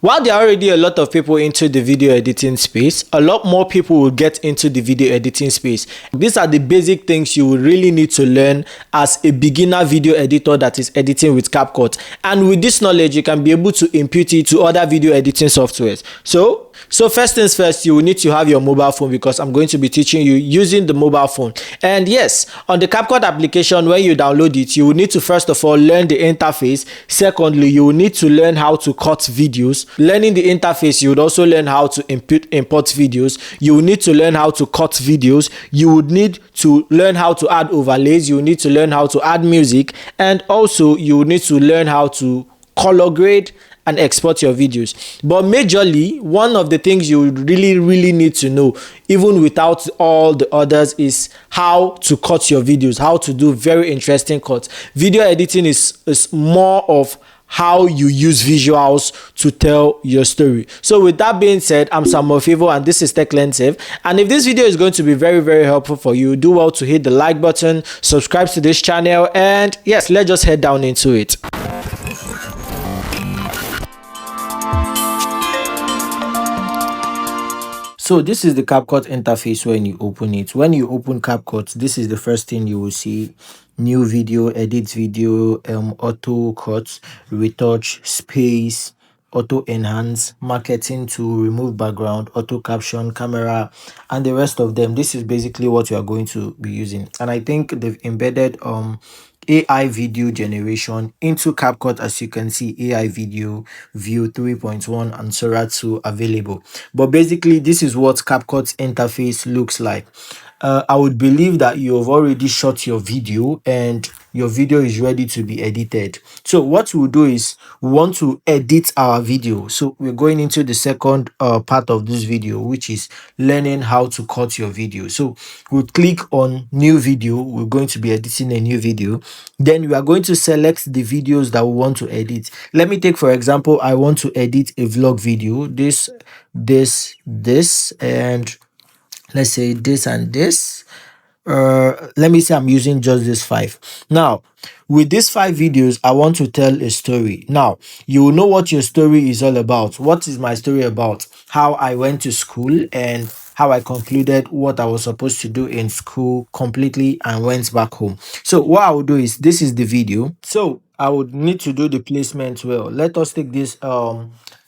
While there are already a lot of people into the video editing space, a lot more people will get into the video editing space. These are the basic things you will really need to learn as a beginner video editor that is editing with Capcut. And with this knowledge, you can be able to impute it to other video editing softwares. So first things first, you will need to have your mobile phone, because I'm going to be teaching you using the mobile phone. And yes, on the Capcut application, when you download it, you will need to first of all learn the interface. Secondly, you will need to learn how to cut videos. Learning the interface, you would also learn how to import videos. You will need to learn how to cut videos. You would need to learn how to add overlays. You will need to learn how to add music. And also, you will need to learn how to color grade and export your videos. But majorly, one of the things you really need to know, even without all the others, is how to cut your videos, how to do very interesting cuts. Video editing is more of how you use visuals to tell your story. So with that being said, I'm Samuel Favor and this is Techlensive. And if this video is going to be very helpful for you, do well to hit the like button, subscribe to this channel, and yes, let's just head down into it. So this is the Capcut interface when you open it. When you open Capcut, this is the first thing you will see: new video, edit video, auto cut, retouch, space, auto enhance, marketing to remove background, auto caption, camera, and the rest of them. This is basically what you are going to be using. And I think they've embedded AI video generation into Capcut. As you can see, AI video view 3.1 and Sora 2 available. But basically, this is what Capcut's interface looks like. I would believe that you have already shot your video and your video is ready to be edited. So what we'll do is we want to edit our video. So we're going into the second part of this video, which is learning how to cut your video. So we'll click on new video. We're going to be editing a new video. Then we are going to select the videos that we want to edit. Let me take, for example, I want to edit a vlog video. This, and let's say this and this. Let me say I'm using just this 5. Now, with these 5 videos, I want to tell a story. Now, you will know what your story is all about. What is my story about? How I went to school and how I concluded what I was supposed to do in school completely and went back home. So what I will do is, this is the video. So I would need to do the placement well. Let us take this.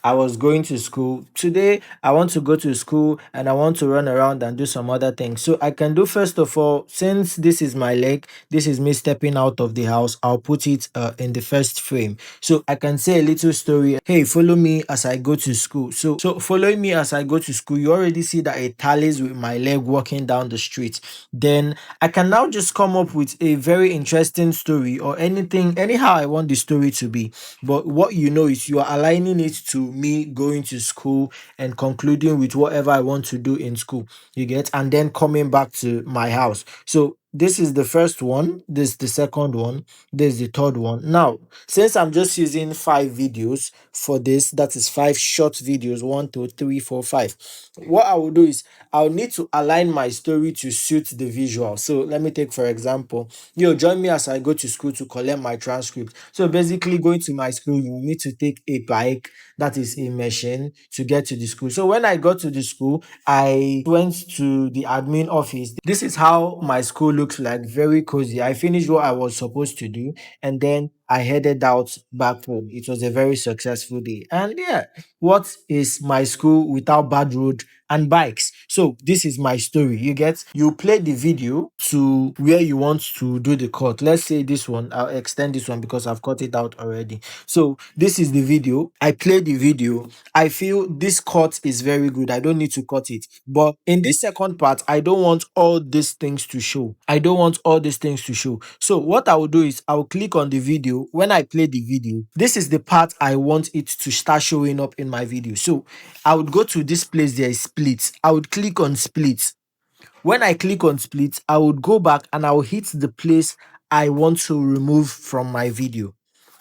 I was going to school today. I want to go to school and I want to run around and do some other things. So I can do, first of all, since this is my leg, this is me stepping out of the house, I'll put it in the first frame. So I can say a little story. Hey, follow me as I go to school. So following me as I go to school, you already see that it tallies with my leg walking down the street. Then I can now just come up with a very interesting story, or anything, anyhow I want the story to be. But what you know is you are aligning it to me going to school and concluding with whatever I want to do in school. You get? And then coming back to my house. So this is the first one, this is the second one, this is the third one. Now, since I'm just using 5 videos for this, that is 5 short videos, 1, 2, 3, 4, 5. What I will do is I'll need to align my story to suit the visual. So let me take, for example, join me as I go to school to collect my transcript. So basically, going to my school, you need to take a bike, that is a machine, to get to the school. So when I got to the school, I went to the admin office. This is how my school looks like, very cozy. I finished what I was supposed to do, and then I headed out back home. It was a very successful day. And yeah, what is my school without bad road and bikes? So this is my story. You get? You play the video to where you want to do the cut. Let's say this one. I'll extend this one because I've cut it out already. So this is the video. I play the video. I feel this cut is very good. I don't need to cut it. But in this second part, I don't want all these things to show. I don't want all these things to show. So what I will do is I'll click on the video. When I play the video, this is the part I want it to start showing up in my video. So I would go to this place, there is split. I would click on split. When I click on split, I would go back and I will hit the place I want to remove from my video.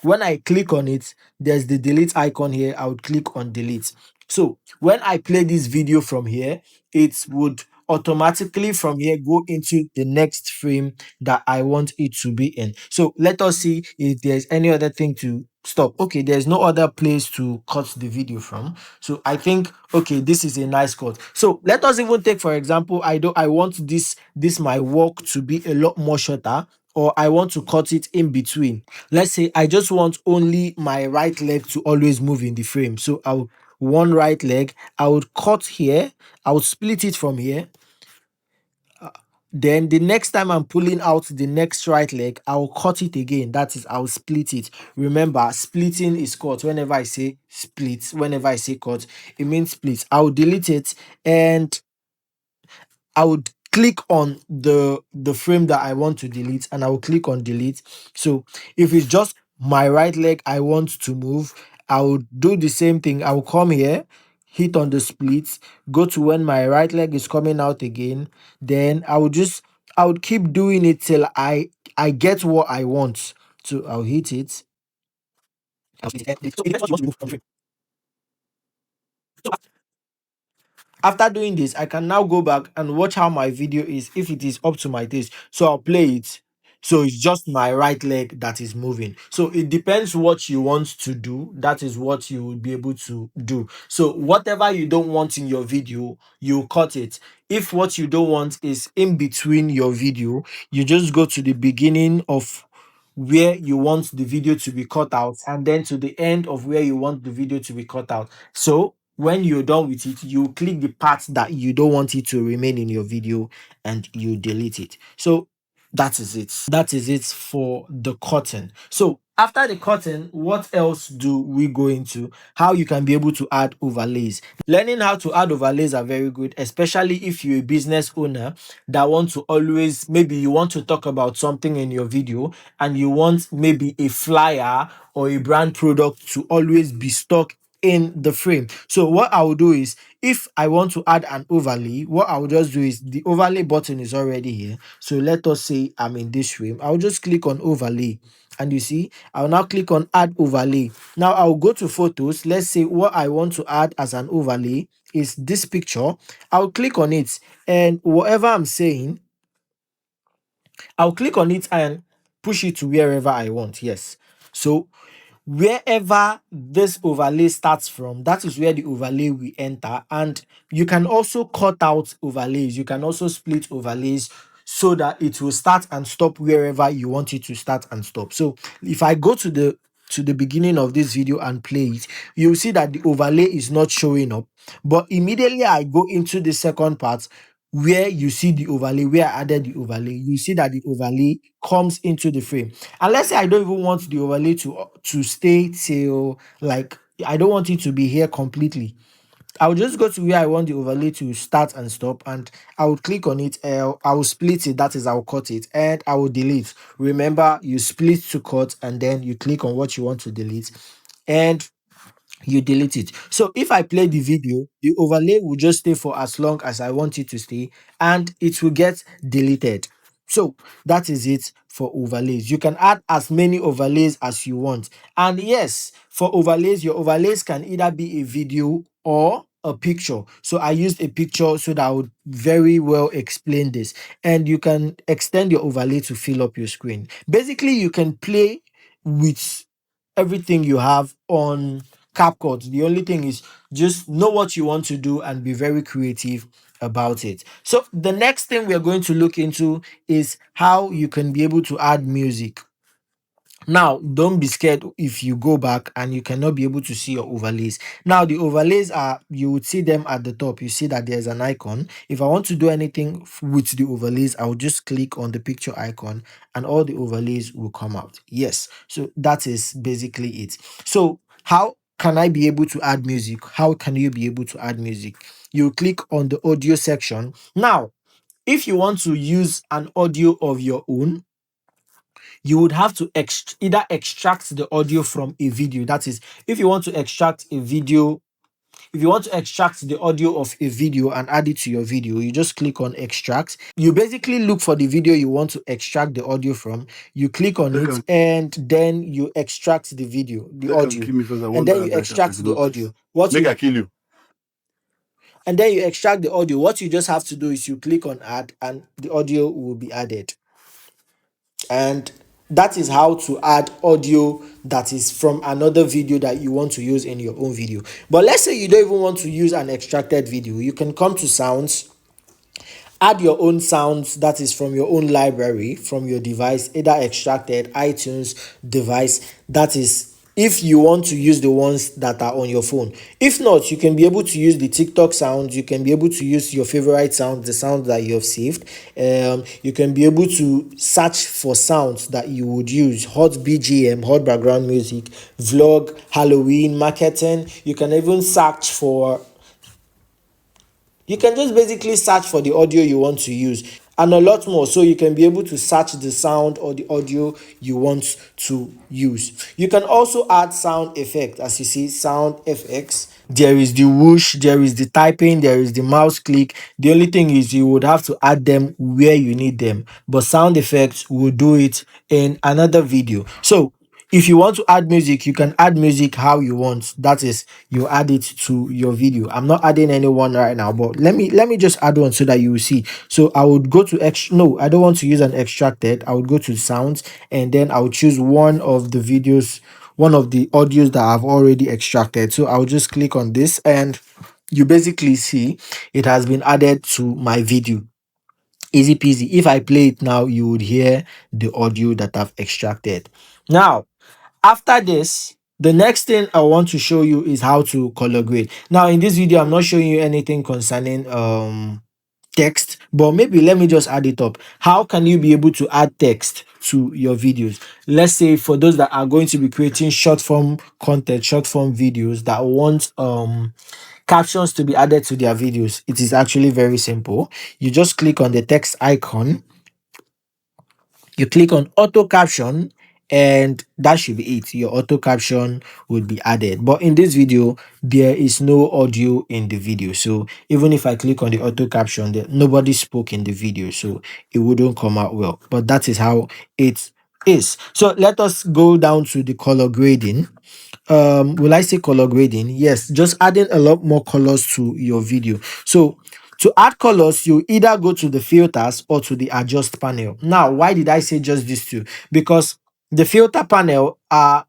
When I click on it, there's the delete icon here. I would click on delete. So when I play this video from here, it would automatically from here go into the next frame that I want it to be in. So let us see if there's any other thing to stop. Okay, there's no other place to cut the video from. So I think, okay, this is a nice cut. So let us even take, for example, I want this my work to be a lot more shorter, or I want to cut it in between. Let's say I just want only my right leg to always move in the frame. So I'll one right leg, I would cut here, I would split it from here. Then the next time I'm pulling out the next right leg, I'll cut it again. That is, I'll split it. Remember, splitting is cut. Whenever I say split, whenever I say cut, it means split. I'll delete it and I would click on the frame that I want to delete, and I will click on delete. So if it's just my right leg I want to move, I will do the same thing. I will come here, hit on the split, go to when my right leg is coming out again. Then I would keep doing it till I get what I want. So I'll hit it. I'll split it. So it depends what you want to remove from the frame. So after doing this, I can now go back and watch how my video is, if it is up to my taste. So I'll play it. So it's just my right leg that is moving. So it depends what you want to do. That is what you will be able to do. So whatever you don't want in your video, you cut it. If what you don't want is in between your video, you just go to the beginning of where you want the video to be cut out, and then to the end of where you want the video to be cut out. So when you're done with it, you click the part that you don't want it to remain in your video and you delete it. So that is it. That is it for the cutting. So after the cutting, what else do we go into? How you can be able to add overlays. Learning how to add overlays are very good, especially if you're a business owner that want to always, maybe you want to talk about something in your video and you want maybe a flyer or a brand product to always be stuck in the frame. So what I will do is, if I want to add an overlay, what I will just do is, the overlay button is already here. So let us say I'm in this frame. I'll just click on overlay, and you see I'll now click on add overlay. Now I'll go to photos. Let's say what I want to add as an overlay is this picture. I'll click on it, and whatever I'm saying, I'll click on it and push it to wherever I want. Yes. So wherever this overlay starts from, that is where the overlay will enter. And you can also cut out overlays. You can also split overlays so that it will start and stop wherever you want it to start and stop. So if I go to the beginning of this video and play it, you'll see that the overlay is not showing up. But immediately I go into the second part where you see the overlay, where I added the overlay, you see that the overlay comes into the frame. And let's say I don't even want the overlay to stay till, like, I don't want it to be here completely. I'll just go to where I want the overlay to start and stop, and I will click on it. I will split it, that is, I'll cut it, and I will delete. Remember, you split to cut, and then you click on what you want to delete, and you delete it. So if I play the video, the overlay will just stay for as long as I want it to stay, and it will get deleted. So that is it for overlays. You can add as many overlays as you want. And yes, for overlays, your overlays can either be a video or a picture. So I used a picture so that I would very well explain this. And you can extend your overlay to fill up your screen. Basically, you can play with everything you have on Capcut. The only thing is, just know what you want to do and be very creative about it. So the next thing we are going to look into is how you can be able to add music. Now, don't be scared if you go back and you cannot be able to see your overlays. Now, the overlays are, you would see them at the top. You see that there's an icon. If I want to do anything with the overlays, I'll just click on the picture icon and all the overlays will come out. Yes. So that is basically it. So how can I be able to add music? How can you be able to add music? You click on the audio section. Now, if you want to use an audio of your own, you would have to either extract the audio from a video. That is, if you want to extract a video, if you want to extract the audio of a video and add it to your video, you just click on extract. You basically look for the video you want to extract the audio from. You click on it, and then you extract the video, the audio, and then you extract the audio. What you and then you extract the audio. What you just have to do is you click on add and the audio will be added. And that is how to add audio that is from another video that you want to use in your own video. But let's say you don't even want to use an extracted video. You can come to sounds, add your own sounds that is from your own library, from your device, either extracted iTunes device. That is if you want to use the ones that are on your phone. If not, you can be able to use the TikTok sounds. You can be able to use your favorite sounds, the sounds that you have saved. You can be able to search for sounds that you would use: hot BGM, hot background music, vlog, Halloween, marketing. You can even search for, you can just basically search for the audio you want to use and a lot more. So you can be able to search the sound or the audio you want to use. You can also add sound effect. As you see, sound effects, there is the whoosh, there is the typing, there is the mouse click. The only thing is you would have to add them where you need them, but sound effects will do it in another video. So if you want to add music, you can add music how you want. That is, you add it to your video. I'm not adding anyone right now, but let me just add one so that you will see. So I would go to no, I don't want to use an extracted. I would go to sounds, and then I would choose one of the videos, one of the audios that I've already extracted. So I'll just click on this, and you basically see it has been added to my video. Easy peasy. If I play it now, you would hear the audio that I've extracted. Now, after this, the next thing I want to show you is how to color grade. Now, in this video, I'm not showing you anything concerning text, but maybe let me just add it up. How can you be able to add text to your videos? Let's say for those that are going to be creating short form content, short form videos that want captions to be added to their videos, it is actually very simple. You just click on the text icon, you click on auto caption, and that should be it. Your auto caption would be added. But in this video, there is no audio in the video. So even if I click on the auto caption, nobody spoke in the video, so it wouldn't come out well. But that is how it is. So let us go down to the color grading. Will I say color grading? Yes, just adding a lot more colors to your video. So to add colors, you either go to the filters or to the adjust panel. Now, why did I say just these two? Because the filter panel are,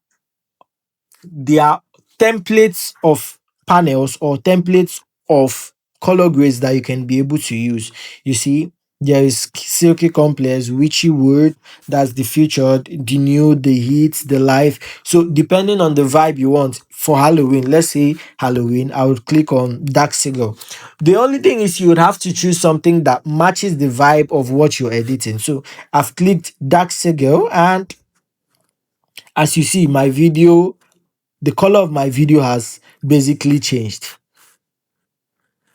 they are templates of panels or templates of color grades that you can be able to use. You see, there is silky complex, witchy word, that's the featured, the new, the heat, the life. So depending on the vibe you want for Halloween, let's say Halloween, I would click on dark signal. The only thing is you would have to choose something that matches the vibe of what you're editing. So I've clicked dark signal, and as you see, my video, the color of my video has basically changed.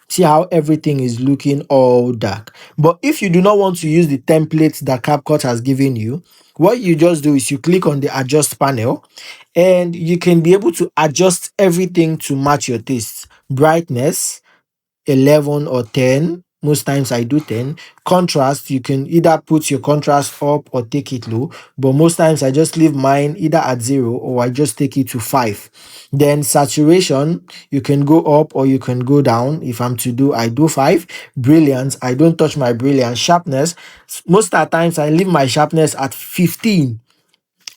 See how everything is looking all dark. But if you do not want to use the templates that Capcut has given you, what you just do is you click on the adjust panel, and you can be able to adjust everything to match your tastes. Brightness, 11 or 10. Most times I do 10. Contrast, you can either put your contrast up or take it low, but most times I just leave mine either at 0 or I just take it to 5. Then saturation, you can go up or you can go down. If I'm to do, I do 5. Brilliance, I don't touch my brilliance. Sharpness, most of the times I leave my sharpness at 15.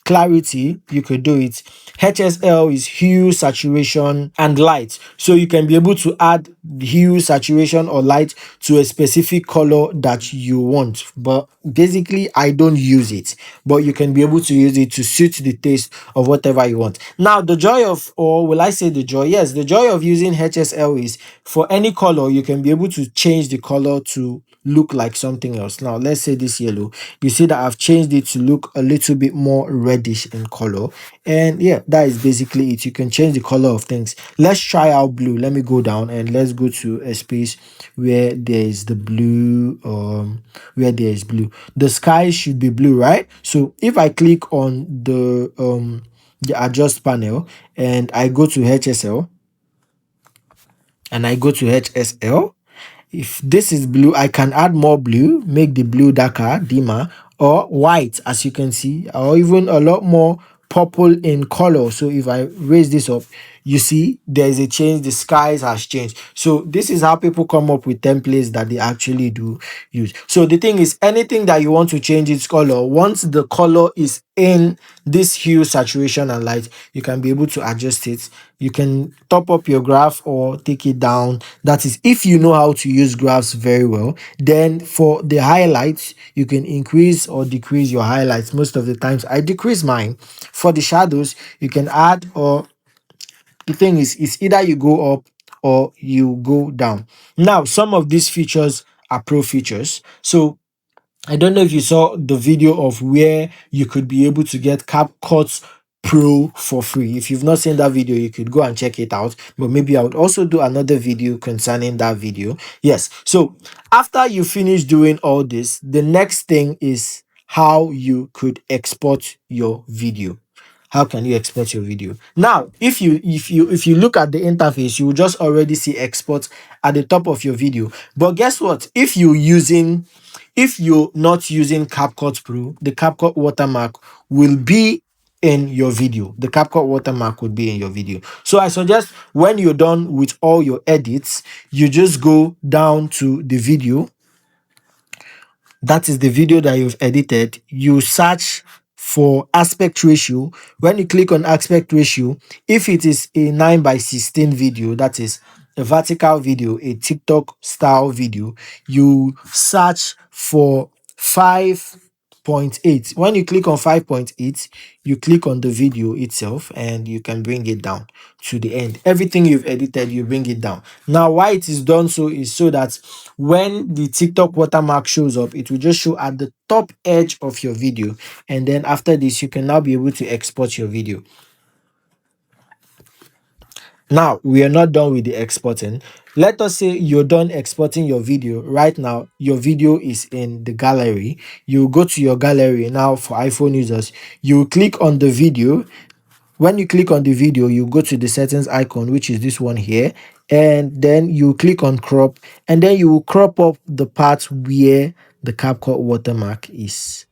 Clarity, you could do it. HSL is hue, saturation, and light. So you can be able to add hue, saturation, or light to a specific color that you want. But basically, I don't use it. But you can be able to use it to suit the taste of whatever you want. Now, the joy of, or will I say the joy? Yes, the joy of using HSL is for any color, you can be able to change the color to look like something else. Now let's say this yellow, you see that I've changed it to look a little bit more reddish in color, and yeah, that is basically it. You can change the color of things. Let's try out blue. Let me go down and let's go to a space where there is the blue, where there is blue. The sky should be blue, right? So if I click on the adjust panel and I go to HSL, if this is blue, I can add more blue, make the blue darker, dimmer, or white, as you can see, or even a lot more purple in color. So if I raise this up, you see there is a change, the skies has changed. So this is how people come up with templates that they actually do use. So the thing is, anything that you want to change its color, once the color is in this hue, saturation and light, you can be able to adjust it. You can top up your graph or take it down. That is if you know how to use graphs very well. Then for the highlights, you can increase or decrease your highlights. Most of the times I decrease mine. For the shadows, you can add, or the thing is, it's either you go up or you go down. Now some of these features are pro features. So I don't know if you saw the video of where you could be able to get CapCut Pro for free. If you've not seen that video, you could go and check it out. But maybe I would also do another video concerning that video. Yes. So after you finish doing all this, the next thing is how you could export your video. How can you export your video? Now if you look at the interface, you will just already see export at the top of your video. But guess what? If you're not using CapCut Pro, the CapCut watermark will be in your video. The CapCut watermark would be in your video. So I suggest when you're done with all your edits, you just go down to the video. That is the video that you've edited. You search for aspect ratio. When you click on aspect ratio, if it is a 9:16 video, that is a vertical video, a TikTok style video, you search for 5.8. When you click on 5.8, you click on the video itself and you can bring it down to the end. Everything you've edited, you bring it down. Now why it is done so is so that when the TikTok watermark shows up, it will just show at the top edge of your video, and then after this you can now be able to export your video. Now we are not done with the exporting. Let us say you're done exporting your video. Right now your video is in the gallery. You go to your gallery. Now for iPhone users, you click on the video. When you click on the video, you go to the settings icon, which is this one here, and then you click on crop, and then you will crop up the part where the CapCut watermark is.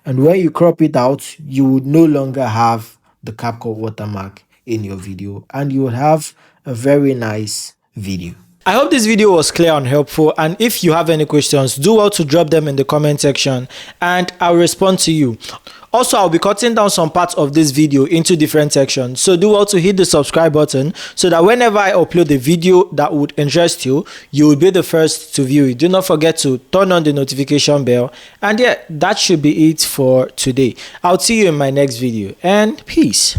And when you crop it out, you would no longer have the CapCut watermark in your video, and you will have a very nice video. I hope this video was clear and helpful, and if you have any questions, do well to drop them in the comment section and I'll respond to you. Also, I'll be cutting down some parts of this video into different sections, so do well to hit the subscribe button so that whenever I upload a video that would interest you, you will be the first to view it. Do not forget to turn on the notification bell, and yeah, that should be it for today. I'll see you in my next video, and peace.